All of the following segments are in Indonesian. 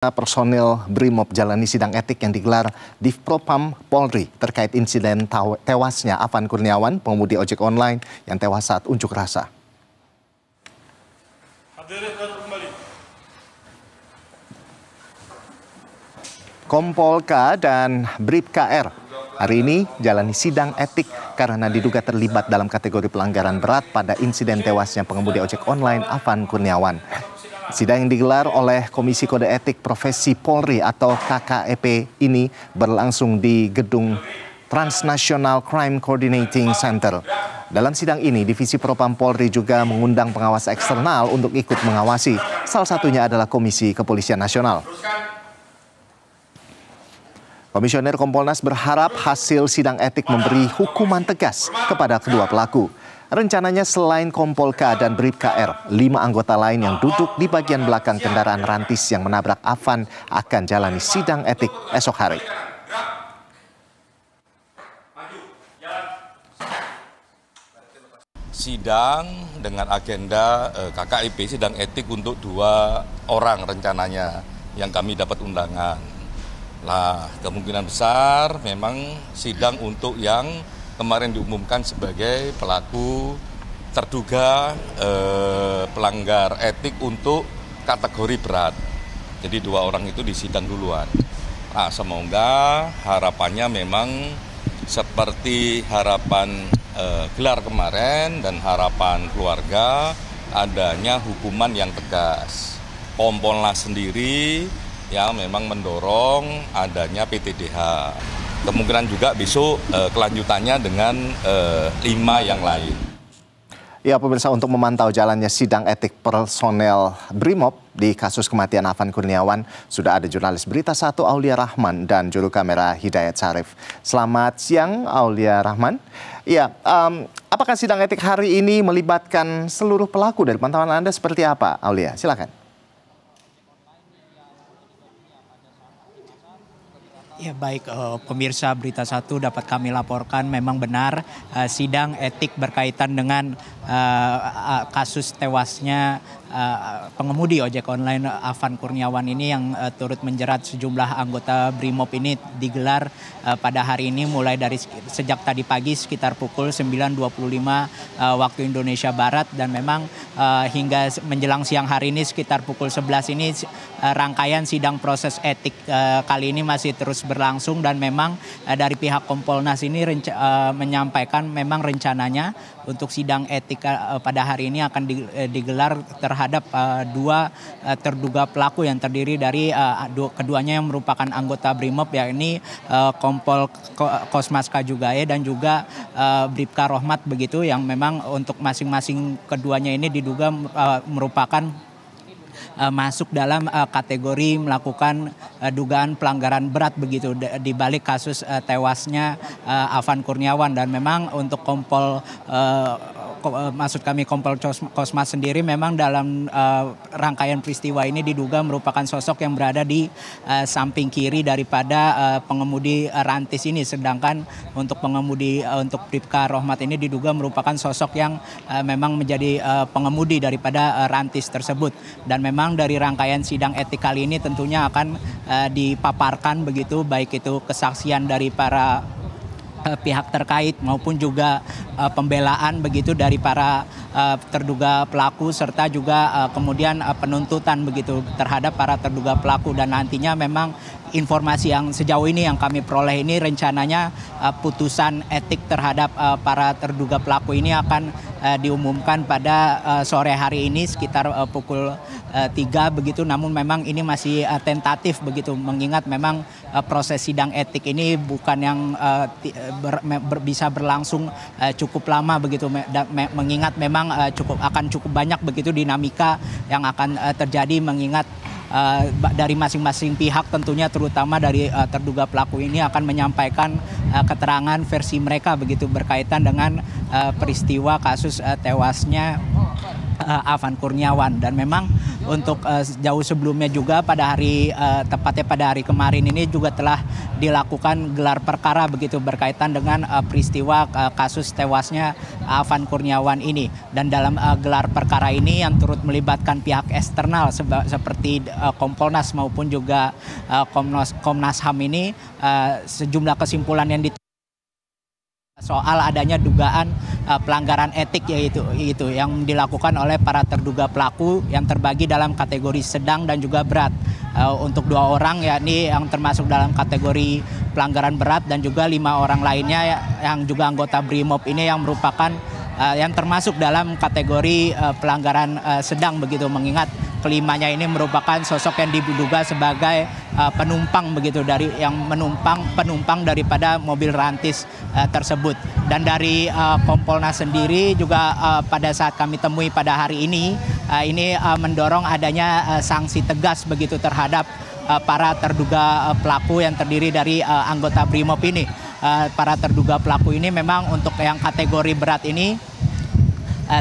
Personil BRIMOB jalani sidang etik yang digelar di Propam Polri terkait insiden tewasnya Afan Kurniawan, pengemudi ojek online yang tewas saat unjuk rasa. Kompol K dan Brib KR hari ini jalani sidang etik karena diduga terlibat dalam kategori pelanggaran berat pada insiden tewasnya pengemudi ojek online Afan Kurniawan. Sidang yang digelar oleh Komisi Kode Etik Profesi Polri atau KKEP ini berlangsung di gedung Transnational Crime Coordinating Center. Dalam sidang ini, Divisi Propam Polri juga mengundang pengawas eksternal untuk ikut mengawasi. Salah satunya adalah Komisi Kepolisian Nasional. Komisioner Kompolnas berharap hasil sidang etik memberi hukuman tegas kepada kedua pelaku. Rencananya selain Kompol K dan Brib KR, 5 anggota lain yang duduk di bagian belakang kendaraan rantis yang menabrak Afan akan jalani sidang etik esok hari. Sidang dengan agenda KKEP, sidang etik untuk 2 orang rencananya yang kami dapat undangan. Nah, kemungkinan besar memang sidang untuk yang kemarin diumumkan sebagai pelaku terduga pelanggar etik untuk kategori berat. Jadi 2 orang itu disidang duluan. Nah, semoga harapannya memang seperti harapan gelar kemarin dan harapan keluarga adanya hukuman yang tegas. Kompolnas sendiri ya memang mendorong adanya PTDH. Kemungkinan juga besok kelanjutannya dengan 5 yang lain. Ya, pemirsa, untuk memantau jalannya sidang etik personel BRIMOB di kasus kematian Afan Kurniawan, sudah ada jurnalis Berita 1 Aulia Rahman dan juru kamera Hidayat Syarif. Selamat siang, Aulia Rahman. Ya, apakah sidang etik hari ini melibatkan seluruh pelaku? Dari pantauan Anda seperti apa, Aulia? Silakan. Ya baik, pemirsa Berita 1 dapat kami laporkan memang benar sidang etik berkaitan dengan kasus tewasnya pengemudi ojek online Afan Kurniawan ini yang turut menjerat sejumlah anggota BRIMOB ini digelar pada hari ini mulai dari sejak tadi pagi sekitar pukul 9.25 waktu Indonesia Barat, dan memang hingga menjelang siang hari ini sekitar pukul 11 ini rangkaian sidang proses etik kali ini masih terus berlangsung, dan memang dari pihak Kompolnas ini menyampaikan memang rencananya untuk sidang etik pada hari ini akan digelar terhadap 2 terduga pelaku yang terdiri dari keduanya yang merupakan anggota BRIMOB, yakni Kompol Kosmas Kajugae dan juga Bribka Rohmat begitu, yang memang untuk masing-masing keduanya ini diduga merupakan masuk dalam kategori melakukan dugaan pelanggaran berat begitu di balik kasus tewasnya Afan Kurniawan. Dan memang untuk Kompol Kosmas sendiri memang dalam rangkaian peristiwa ini diduga merupakan sosok yang berada di samping kiri daripada pengemudi rantis ini, sedangkan untuk pengemudi untuk Bribka Rohmat ini diduga merupakan sosok yang memang menjadi pengemudi daripada rantis tersebut. Dan memang dari rangkaian sidang etik kali ini tentunya akan dipaparkan begitu, baik itu kesaksian dari para pihak terkait maupun juga pembelaan begitu dari para terduga pelaku, serta juga kemudian penuntutan begitu terhadap para terduga pelaku. Dan nantinya memang informasi yang sejauh ini yang kami peroleh ini rencananya putusan etik terhadap para terduga pelaku ini akan diumumkan pada sore hari ini sekitar pukul 3 begitu. Namun memang ini masih tentatif begitu, mengingat memang proses sidang etik ini bukan yang bisa berlangsung cukup lama begitu, mengingat memang akan cukup banyak begitu dinamika yang akan terjadi, mengingat dari masing-masing pihak tentunya, terutama dari terduga pelaku ini akan menyampaikan keterangan versi mereka begitu berkaitan dengan peristiwa kasus tewasnya Afan Kurniawan. Dan memang untuk jauh sebelumnya juga tepatnya pada hari kemarin ini juga telah dilakukan gelar perkara begitu berkaitan dengan peristiwa kasus tewasnya Afan Kurniawan ini. Dan dalam gelar perkara ini yang turut melibatkan pihak eksternal seperti Kompolnas maupun juga Komnas HAM ini, sejumlah kesimpulan yang soal adanya dugaan pelanggaran etik yaitu yang dilakukan oleh para terduga pelaku yang terbagi dalam kategori sedang dan juga berat. Untuk 2 orang yakni yang termasuk dalam kategori pelanggaran berat dan juga 5 orang lainnya yang juga anggota BRIMOB ini yang merupakan yang termasuk dalam kategori pelanggaran sedang begitu, mengingat kelimanya ini merupakan sosok yang diduga sebagai penumpang begitu penumpang daripada mobil rantis tersebut. Dan dari Kompolnas sendiri juga pada saat kami temui pada hari ini mendorong adanya sanksi tegas begitu terhadap para terduga pelaku yang terdiri dari anggota BRIMOB ini. Para terduga pelaku ini memang untuk yang kategori berat ini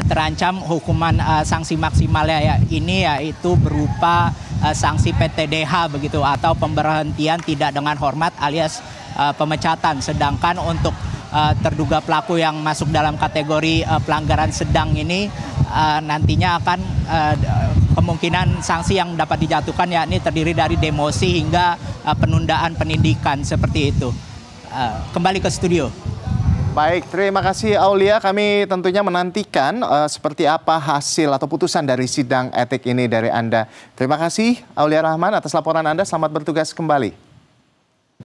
terancam hukuman sanksi maksimalnya ini yaitu berupa sanksi PTDH begitu atau pemberhentian tidak dengan hormat alias pemecatan. Sedangkan untuk terduga pelaku yang masuk dalam kategori pelanggaran sedang ini nantinya akan kemungkinan sanksi yang dapat dijatuhkan yakni terdiri dari demosi hingga penundaan pendidikan seperti itu. Kembali ke studio. Baik, terima kasih Aulia. Kami tentunya menantikan seperti apa hasil atau putusan dari sidang etik ini dari Anda. Terima kasih Aulia Rahman atas laporan Anda. Selamat bertugas kembali.